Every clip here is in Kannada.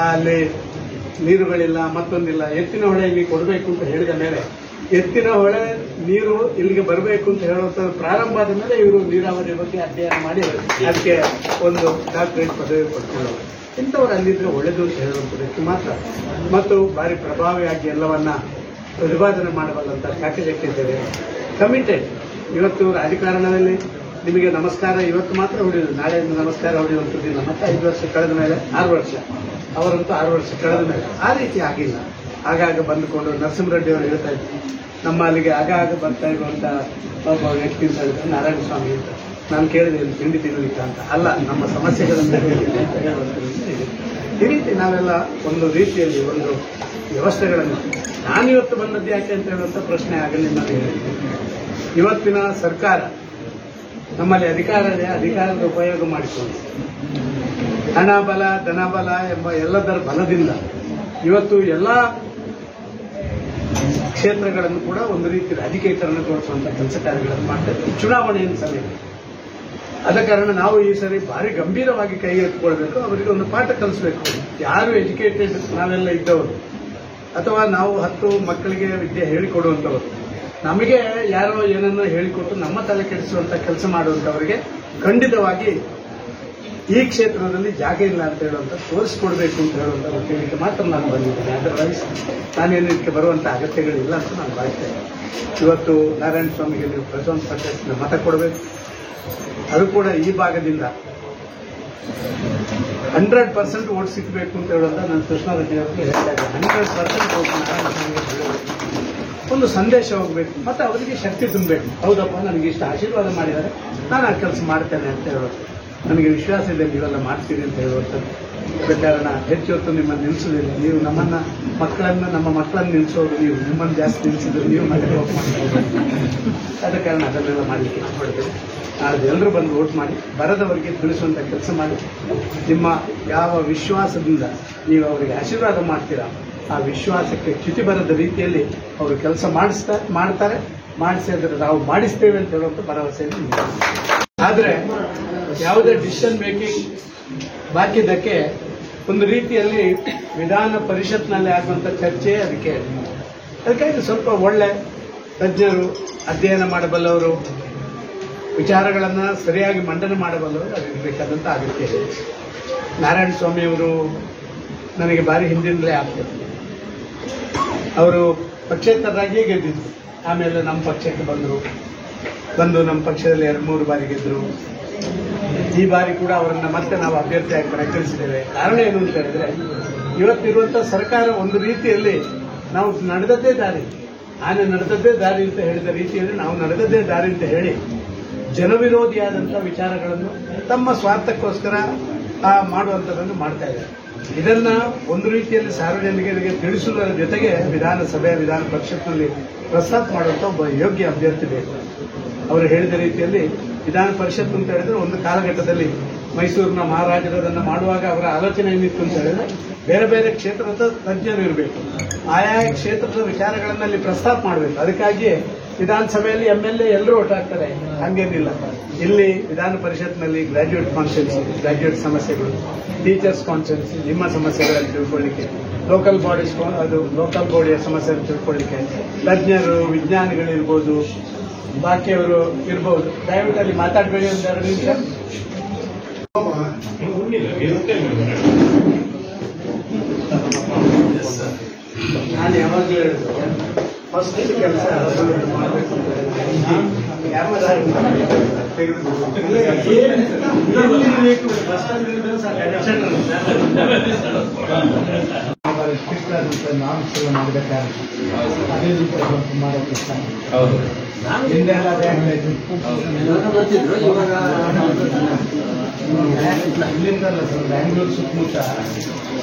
ಅಲ್ಲಿ ನೀರುಗಳಿಲ್ಲ, ಮತ್ತೊಂದಿಲ್ಲ. ಎತ್ತಿನ ಹೊಳೆ ಇಲ್ಲಿ ಕೊಡಬೇಕು ಅಂತ ಹೇಳಿದ ಮೇಲೆ ಎತ್ತಿನ ಹೊಳೆ ನೀರು ಇಲ್ಲಿಗೆ ಬರಬೇಕು ಅಂತ ಹೇಳುವಂಥದ್ದು ಪ್ರಾರಂಭ ಆದ ಮೇಲೆ ಇವರು ನೀರಾವರಿ ಬಗ್ಗೆ ಅಧ್ಯಯನ ಮಾಡಿ ಅದಕ್ಕೆ ಒಂದು ಡಾಕ್ಟರೇಟ್ ಪದವಿ ಪಡ್ಕೊಳ್ಳೋರು. ಇಂಥವ್ರು ಅಲ್ಲಿದ್ರೆ ಒಳ್ಳೆಯದು ಅಂತ ಹೇಳುವಂಥದ್ದಕ್ಕೆ ಮಾತ್ರ ಮತ್ತು ಭಾರಿ ಪ್ರಭಾವಿಯಾಗಿ ಎಲ್ಲವನ್ನ ಪ್ರತಿಪಾದನೆ ಮಾಡಬಲ್ಲಂತ ಚಾಕಚಕ್ಯತೆಗೆ ಕಮಿಟೆಡ್. ಇವತ್ತು ರಾಜಕಾರಣದಲ್ಲಿ ನಿಮಗೆ ನಮಸ್ಕಾರ ಇವತ್ತು ಮಾತ್ರ ಹೊಡೆಯುವುದು, ನಾಳೆಯಿಂದ ನಮಸ್ಕಾರ ಹೊಡೆಯುವಂಥದ್ದಿಲ್ಲ. ಮತ್ತೆ 5 ವರ್ಷ ಕಳೆದ ಮೇಲೆ 6 ವರ್ಷ, ಅವರಂತೂ 6 ವರ್ಷ ಕಳೆದ ಮೇಲೆ ಆ ರೀತಿ ಆಗಿಲ್ಲ. ಆಗಾಗ ಬಂದುಕೊಂಡು ನರಸಿಂಹರೆಡ್ಡಿ ಅವರು ಹೇಳ್ತಾ ಇದ್ರು, ನಮ್ಮ ಅಲ್ಲಿಗೆ ಆಗಾಗ ಬರ್ತಾ ಇರುವಂತ ಒಬ್ಬ ವ್ಯಕ್ತಿ ಅಂತ ಹೇಳಿದ್ರೆ ನಾರಾಯಣ ಸ್ವಾಮಿ ಅಂತ. ನಾನು ಕೇಳಿದೆ ಇಲ್ಲಿ ತಿಂಡಿ ತಿನ್ನಲಿಕ್ಕೆ ಅಂತ. ಅಲ್ಲ, ನಮ್ಮ ಸಮಸ್ಯೆಗಳನ್ನು ಹೇಳಿದೆ ಅಂತ ಹೇಳುವಂಥದ್ದು. ಈ ರೀತಿ ನಾವೆಲ್ಲ ಒಂದು ರೀತಿಯಲ್ಲಿ ಒಂದು ವ್ಯವಸ್ಥೆಗಳನ್ನು ನಾನಿವತ್ತು ಬಂದದ್ದು ಯಾಕೆ ಅಂತ ಹೇಳುವಂಥ ಪ್ರಶ್ನೆ ಆಗಲಿ. ನಾನು ಹೇಳಿದ್ದೀನಿ, ಇವತ್ತಿನ ಸರ್ಕಾರ ನಮ್ಮಲ್ಲಿ ಅಧಿಕಾರ ಇದೆ, ಅಧಿಕಾರದ ಉಪಯೋಗ ಮಾಡಿಕೊಂಡು ಹಣ ಬಲ ಧನ ಬಲ ಎಂಬ ಎಲ್ಲದರ ಬಲದಿಂದ ಇವತ್ತು ಎಲ್ಲ ಕ್ಷೇತ್ರಗಳನ್ನು ಕೂಡ ಒಂದು ರೀತಿ ರಾಜಕೀಕರಣಗೊಳಿಸುವಂತಹ ಕೆಲಸ ಕಾರ್ಯಗಳನ್ನು ಮಾಡ್ತಾರೆ ಚುನಾವಣೆಯ ಸಮಯ. ಆದ ಕಾರಣ ನಾವು ಈ ಸರಿ ಭಾರಿ ಗಂಭೀರವಾಗಿ ಕೈ ಎತ್ತಿಕೊಳ್ಬೇಕು, ಅವರಿಗೆ ಒಂದು ಪಾಠ ಕಲಿಸಬೇಕು. ಯಾರು ಎಜುಕೇಟೆಡ್ ನಾವೆಲ್ಲ ಇದ್ದವರು ಅಥವಾ ನಾವು 10 ಮಕ್ಕಳಿಗೆ ವಿದ್ಯೆ ಹೇಳಿಕೊಡುವಂಥವರು, ನಮಗೆ ಯಾರೋ ಏನನ್ನೋ ಹೇಳಿಕೊಟ್ಟು ನಮ್ಮ ತಲೆ ಕೆಡಿಸುವಂತ ಕೆಲಸ ಮಾಡುವಂತವರಿಗೆ ಖಂಡಿತವಾಗಿ ಈ ಕ್ಷೇತ್ರದಲ್ಲಿ ಜಾಗ ಇಲ್ಲ ಅಂತ ಹೇಳುವಂತ ತೋರಿಸಿಕೊಡ್ಬೇಕು ಅಂತ ಹೇಳುವಂತ ಕೇಳಿಕೆ ಮಾತ್ರ ನಾನು ಬಂದಿದ್ದೇನೆ. ಅದರ್ವೈಸ್ ನಾನೇನು ಇದಕ್ಕೆ ಬರುವಂತ ಅಗತ್ಯಗಳಿಲ್ಲ ಅಂತ ನಾನು ಭಾವಿಸ್ತೇನೆ. ಇವತ್ತು ನಾರಾಯಣ ಸ್ವಾಮಿಗೆ ನೀವು ಪ್ರಶಂಸ ಪಟ್ಟಣ ಮತ ಕೊಡಬೇಕು. ಅದು ಕೂಡ ಈ ಭಾಗದಿಂದ 100% ವೋಟ್ ಸಿಗಬೇಕು ಅಂತ ಹೇಳುವಂತ ನಾನು ಕೃಷ್ಣಾರೆಡ್ಡಿ ಅವರಿಗೆ ಹೇಳ್ತಾ ಇದ್ದೇನೆ. 100% ವೋಟ್ ನಾರಾಯಣ ಸ್ವಾಮಿಗೆ ಬೀಳಬೇಕು, ಒಂದು ಸಂದೇಶ ಹೋಗಬೇಕು, ಮತ್ತೆ ಅವರಿಗೆ ಶಕ್ತಿ ತುಂಬಬೇಕು. ಹೌದಪ್ಪ, ನನಗೆ ಇಷ್ಟು ಆಶೀರ್ವಾದ ಮಾಡಿದ್ದಾರೆ, ನಾನು ಆ ಕೆಲಸ ಮಾಡ್ತೇನೆ ಅಂತ ಹೇಳೋದು. ನನಗೆ ವಿಶ್ವಾಸ ಇದೆ ನೀವೆಲ್ಲ ಮಾಡ್ತೀರಿ ಅಂತ ಹೇಳುವಂಥದ್ದು. ಅದ ಕಾರಣ ಹೆಚ್ಚು ಹೊತ್ತು ನಿಮ್ಮನ್ನು ನಿಲ್ಲಿಸೋದಿಲ್ಲ. ನೀವು ನಮ್ಮ ಮಕ್ಕಳನ್ನು ನಿಲ್ಲಿಸೋದು, ನೀವು ನಿಮ್ಮನ್ನು ಜಾಸ್ತಿ ನಿಲ್ಲಿಸಿದ್ರು ನೀವು ಮತ್ತೆ ವೋಟ್ ಮಾಡ್ತೀವಿ. ಆದ ಕಾರಣ ಅದನ್ನೆಲ್ಲ ಮಾಡಲಿಕ್ಕೆ ಇಷ್ಟಪಡ್ತೇವೆ. ಎಲ್ಲರೂ ಬಂದು ವೋಟ್ ಮಾಡಿ, ಬರದವರಿಗೆ ತಿಳಿಸುವಂಥ ಕೆಲಸ ಮಾಡಿ. ನಿಮ್ಮ ಯಾವ ವಿಶ್ವಾಸದಿಂದ ನೀವು ಅವರಿಗೆ ಆಶೀರ್ವಾದ ಮಾಡ್ತೀರಾ, ಆ ವಿಶ್ವಾಸಕ್ಕೆ ಚ್ಯುತಿ ಬರದ ರೀತಿಯಲ್ಲಿ ಅವರು ಕೆಲಸ ಮಾಡ್ತಾರೆ. ಮಾಡಿಸಿದ್ರೆ ನಾವು ಮಾಡಿಸ್ತೇವೆ ಅಂತ ಹೇಳುವಂಥ ಭರವಸೆಯನ್ನು. ಆದರೆ ಯಾವುದೇ ಡಿಸಿಷನ್ ಮೇಕಿಂಗ್ ಬಾಕಿದ್ದಕ್ಕೆ ಒಂದು ರೀತಿಯಲ್ಲಿ ವಿಧಾನ ಪರಿಷತ್ನಲ್ಲಿ ಆಗುವಂಥ ಚರ್ಚೆ ಅದಕ್ಕಾಗಿ ಸ್ವಲ್ಪ ಒಳ್ಳೆ ತಜ್ಞರು, ಅಧ್ಯಯನ ಮಾಡಬಲ್ಲವರು, ವಿಚಾರಗಳನ್ನು ಸರಿಯಾಗಿ ಮಂಡನೆ ಮಾಡಬಲ್ಲವರು ಅದಿರಬೇಕಾದಂಥ ಅಗತ್ಯ ಇದೆ. ನಾರಾಯಣ ಸ್ವಾಮಿಯವರು ನನಗೆ ಭಾರಿ ಹಿಂದಿನಲ್ಲೇ ಆಗ್ತದೆ. ಅವರು ಪಕ್ಷೇತರರಾಗಿಯೇ ಗೆದ್ದಿದ್ರು. ಆಮೇಲೆ ನಮ್ಮ ಪಕ್ಷಕ್ಕೆ ಬಂದು ನಮ್ಮ ಪಕ್ಷದಲ್ಲಿ 2-3 ಬಾರಿ ಗೆದ್ದರು. ಈ ಬಾರಿ ಕೂಡ ಅವರನ್ನ ಮತ್ತೆ ನಾವು ಅಭ್ಯರ್ಥಿಯಾಗಿ ಕಣಕ್ಕಿಳಿಸಿದ್ದೇವೆ. ಕಾರಣ ಏನು ಅಂತ ಹೇಳಿದ್ರೆ, ಇವತ್ತಿರುವಂತಹ ಸರ್ಕಾರ ಒಂದು ರೀತಿಯಲ್ಲಿ ನಾವು ನಡೆದದ್ದೇ ದಾರಿ, ಆನೆ ನಡೆದದ್ದೇ ದಾರಿ ಅಂತ ಹೇಳಿದ ರೀತಿಯಲ್ಲಿ ನಾವು ನಡೆದದ್ದೇ ದಾರಿ ಅಂತ ಹೇಳಿ ಜನವಿರೋಧಿಯಾದಂತಹ ವಿಚಾರಗಳನ್ನು ತಮ್ಮ ಸ್ವಾರ್ಥಕ್ಕೋಸ್ಕರ ಮಾಡುವಂಥದ್ದನ್ನು ಮಾಡ್ತಾ ಇದ್ದಾರೆ. ಇದನ್ನ ಒಂದು ರೀತಿಯಲ್ಲಿ ಸಾರ್ವಜನಿಕರಿಗೆ ತಿಳಿಸುವುದರ ಜೊತೆಗೆ ವಿಧಾನಸಭೆ ವಿಧಾನ ಪರಿಷತ್ನಲ್ಲಿ ಪ್ರಸ್ತಾಪ ಮಾಡುವಂಥ ಒಬ್ಬ ಯೋಗ್ಯ ಅಭ್ಯರ್ಥಿ ಬೇಕು. ಅವರು ಹೇಳಿದ ರೀತಿಯಲ್ಲಿ ವಿಧಾನ ಪರಿಷತ್ ಅಂತ ಹೇಳಿದ್ರೆ ಒಂದು ಕಾಲಘಟ್ಟದಲ್ಲಿ ಮೈಸೂರಿನ ಮಹಾರಾಜರದನ್ನು ಮಾಡುವಾಗ ಅವರ ಆಲೋಚನೆ ಏನಿತ್ತು ಅಂತ ಹೇಳಿದ್ರೆ ಬೇರೆ ಬೇರೆ ಕ್ಷೇತ್ರದ ತಜ್ಞರು ಇರಬೇಕು, ಆಯಾ ಕ್ಷೇತ್ರದ ವಿಚಾರಗಳನ್ನಲ್ಲಿ ಪ್ರಸ್ತಾಪ ಮಾಡಬೇಕು. ಅದಕ್ಕಾಗಿಯೇ ವಿಧಾನಸಭೆಯಲ್ಲಿ MLA ಎಲ್ಲರೂ ಒಟ್ಟಾಗ್ತಾರೆ, ಹಂಗೇನಿಲ್ಲ. ಇಲ್ಲಿ ವಿಧಾನ ಪರಿಷತ್ನಲ್ಲಿ ಗ್ರಾಜ್ಯುಯೇಟ್ ಕಾನ್ಸ್ಟಿಟ್ಯೂನ್ಸಿ, ಗ್ರಾಜ್ಯುಯೇಟ್ ಸಮಸ್ಯೆಗಳು, ಟೀಚರ್ಸ್ ಕಾನ್ಸ್ಟಿಟ್ಯೂನ್ಸಿ, ನಿಮ್ಮ ಸಮಸ್ಯೆಗಳನ್ನು ತಿಳ್ಕೊಳ್ಳಿಕ್ಕೆ, ಲೋಕಲ್ ಬಾಡಿಯ ಸಮಸ್ಯೆಯನ್ನು ತಿಳ್ಕೊಳ್ಳಿಕ್ಕೆ ತಜ್ಞರು, ವಿಜ್ಞಾನಿಗಳಿರ್ಬೋದು, ಬಾಕಿಯವರು ಇರಬಹುದು. ದಯವಿಟ್ಟು ಅಲ್ಲಿ ಮಾತಾಡಬೇಡಿ ಒಂದು 2 ನಿಮಿಷ. ನಾನು ಯಾವಾಗಲೂ ಹೇಳಿದ್ದು ಫಸ್ಟ್ ಕೆಲಸ ಮಾಡಬೇಕು ಅಂತ ನಾಮಕರಣ ಮಾಡಬೇಕಾದ್ರೆ ಅದೇ ರೀತಿ ಮಾಡೋಕ್ಕೆ ಇಷ್ಟ. ಹಿಂದೆಲ್ಲ ಇಲ್ಲಿಂದಲ್ಲ ಸರ್, ಬ್ಯಾಂಗ್ಳೂರು ಸುತ್ತಮುತ್ತ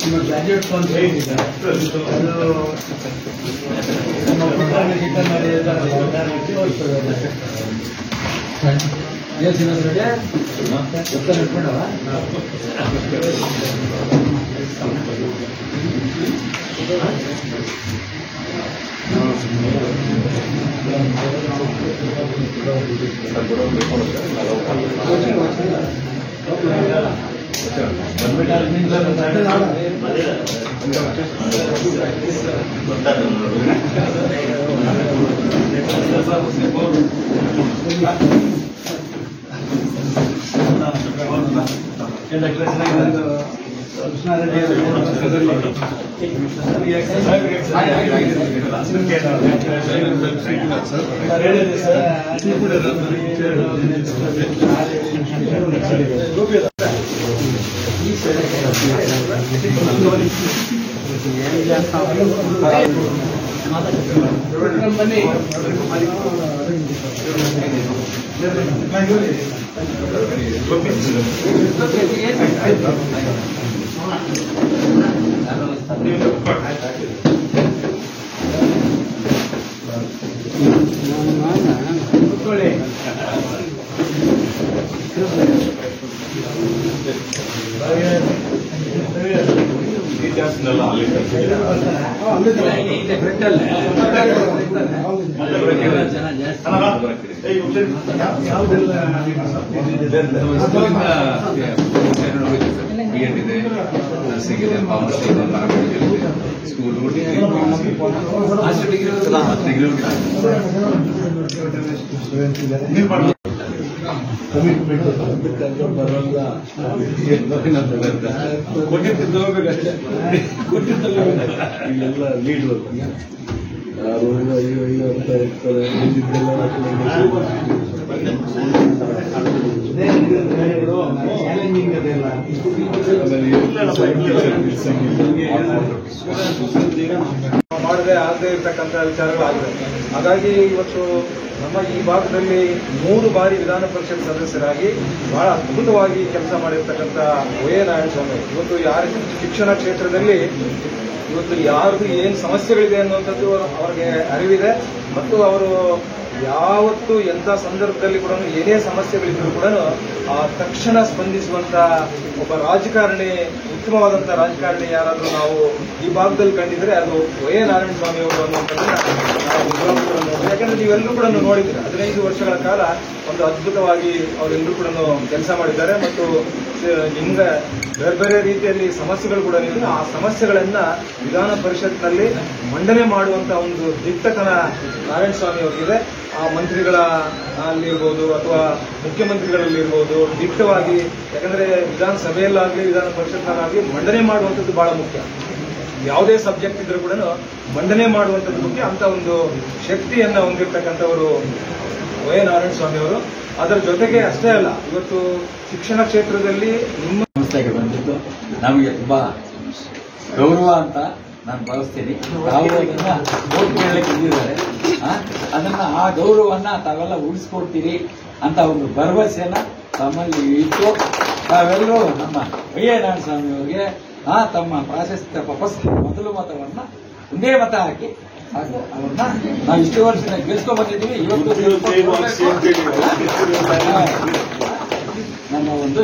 ನಿಮ್ಮ ಗ್ರಾಜ್ಯುಯೇಟ್ ಅಂತ ಹೇಳಿದ್ದಾರೆ. ಅದು ನಮ್ಮ ಪುಟ್ಟಾಣಿ ಚಿಕ್ಕಣ್ಣರು ಕೃಷ್ಣಾರೆಡ್ಡಿ ಬನ್ನಿ ಕೂತ್ಕೊಳ್ಳಿ. ಇದೆ, ನರ್ಸಿಂಗ್ ಇದೆ, ಫಾರ್ಮಸಿ ಇದೆ, ಪ್ಯಾರಾಮೆಡಿಕಲ್ ಇದೆ, ಸ್ಕೂಲ್ ಇಲ್ಲೆಲ್ಲ ಲೀಡ್ ಯಾರು ಅಯ್ಯೋ ಅಂತ ಇರ್ತಾರೆ. ಮಾಡದೆ ಆಗದೆ ಇರತಕ್ಕಂಥ ವಿಚಾರಗಳಾಗಿದೆ. ಹಾಗಾಗಿ ಇವತ್ತು ನಮ್ಮ ಈ ಭಾಗದಲ್ಲಿ 3 ಬಾರಿ ವಿಧಾನ ಪರಿಷತ್ ಸದಸ್ಯರಾಗಿ ಬಹಳ ಅದ್ಭುತವಾಗಿ ಕೆಲಸ ಮಾಡಿರ್ತಕ್ಕಂಥ ವೈ ನಾರಾಯಣಸ್ವಾಮಿ ಇವತ್ತು ಯಾರ ಶಿಕ್ಷಣ ಕ್ಷೇತ್ರದಲ್ಲಿ ಇವತ್ತು ಯಾರ್ದು ಏನು ಸಮಸ್ಯೆಗಳಿದೆ ಅನ್ನುವಂಥದ್ದು ಅವರಿಗೆ ಅರಿವಿದೆ ಮತ್ತು ಅವರು ಯಾವತ್ತು ಎಂಥ ಸಂದರ್ಭದಲ್ಲಿ ಕೂಡ ಏನೇ ಸಮಸ್ಯೆಗಳಿದ್ರೂ ಕೂಡ ತಕ್ಷಣ ಸ್ಪಂದಿಸುವಂತ ಒಬ್ಬ ರಾಜಕಾರಣಿ, ಉತ್ತಮವಾದಂಥ ರಾಜಕಾರಣಿ ಯಾರಾದರೂ ನಾವು ಈ ಭಾಗದಲ್ಲಿ ಕಂಡಿದ್ರೆ ಅದು ವೈ ನಾರಾಯಣಸ್ವಾಮಿ ಅವರು ಅನ್ನುವಂಥದ್ದನ್ನ ನಾವು ಯಾಕಂದ್ರೆ ನೀವೆಲ್ಲರೂ ಕೂಡ ನೋಡಿದ್ರೆ 15 ವರ್ಷಗಳ ಕಾಲ ಒಂದು ಅದ್ಭುತವಾಗಿ ಅವರೆಲ್ಲರೂ ಕೂಡ ಕೆಲಸ ಮಾಡಿದ್ದಾರೆ ಮತ್ತು ನಿಮ್ಗೆ ಬೇರೆ ಬೇರೆ ರೀತಿಯಲ್ಲಿ ಸಮಸ್ಯೆಗಳು ಕೂಡ ಇದೆ. ಆ ಸಮಸ್ಯೆಗಳನ್ನ ವಿಧಾನ ಪರಿಷತ್ನಲ್ಲಿ ಮಂಡನೆ ಮಾಡುವಂತ ಒಂದು ದಿಟ್ಟತನ ನಾರಾಯಣಸ್ವಾಮಿ ಅವರಿಗಿದೆ. ಆ ಮಂತ್ರಿಗಳ ಅಲ್ಲಿರ್ಬೋದು ಅಥವಾ ಮುಖ್ಯಮಂತ್ರಿಗಳಲ್ಲಿರ್ಬೋದು ದಿಟ್ಟವಾಗಿ, ಯಾಕಂದ್ರೆ ವಿಧಾನಸಭೆಯಲ್ಲಾಗಲಿ ವಿಧಾನ ಪರಿಷತ್ನಲ್ಲಾಗಲಿ ಮಂಡನೆ ಮಾಡುವಂಥದ್ದು ಬಹಳ ಮುಖ್ಯ. ಯಾವುದೇ ಸಬ್ಜೆಕ್ಟ್ ಇದ್ರೂ ಕೂಡ ಮಂಡನೆ ಮಾಡುವಂಥದ್ದು ಮುಖ್ಯ. ಅಂತ ಒಂದು ಶಕ್ತಿಯನ್ನ ಹೊಂದಿರತಕ್ಕಂಥವರು ವೈ ನಾರಾಯಣಸ್ವಾಮಿ ಅವರು. ಅದರ ಜೊತೆಗೆ ಅಷ್ಟೇ ಅಲ್ಲ, ಇವತ್ತು ಶಿಕ್ಷಣ ಕ್ಷೇತ್ರದಲ್ಲಿ ನಿಮ್ಮ ಸಂಸ್ಥೆಗೆ ಬಂದಿದ್ದು ನಮಗೆ ತುಂಬಾ ಗೌರವ ಅಂತ ನಾನು ಭಾವಿಸ್ತೀನಿ. ತಾವು ಅದನ್ನ ಓಟ್ ಕೇಳಲಿಕ್ಕೆ ಬಂದಿದ್ದಾರೆ, ಅದನ್ನ ಆ ಗೌರವವನ್ನ ತಾವೆಲ್ಲ ಉಳಿಸ್ಕೊಡ್ತೀರಿ ಅಂತ ಒಂದು ಭರವಸೆಯನ್ನ ತಮ್ಮಲ್ಲಿ ಇಟ್ಟು ತಾವೆಲ್ಲರೂ ನಮ್ಮ ವೈ ನಾರಾಯಣಸ್ವಾಮಿ ಅವರಿಗೆ ತಮ್ಮ ಪ್ರಾಶಸ್ತ್ಯ ಮೊದಲು ಮತವನ್ನ ಒಂದೇ ಮತ ಹಾಕಿ ಹಾಗೂ ಅವ್ರನ್ನ ನಾವು ಇಷ್ಟು ವರ್ಷದಿಂದ ಗೆಲ್ಸ್ಕೊಂಡ್ ಬಂದಿದ್ದೀವಿ. ಇವತ್ತು ನಮ್ಮ ಒಂದು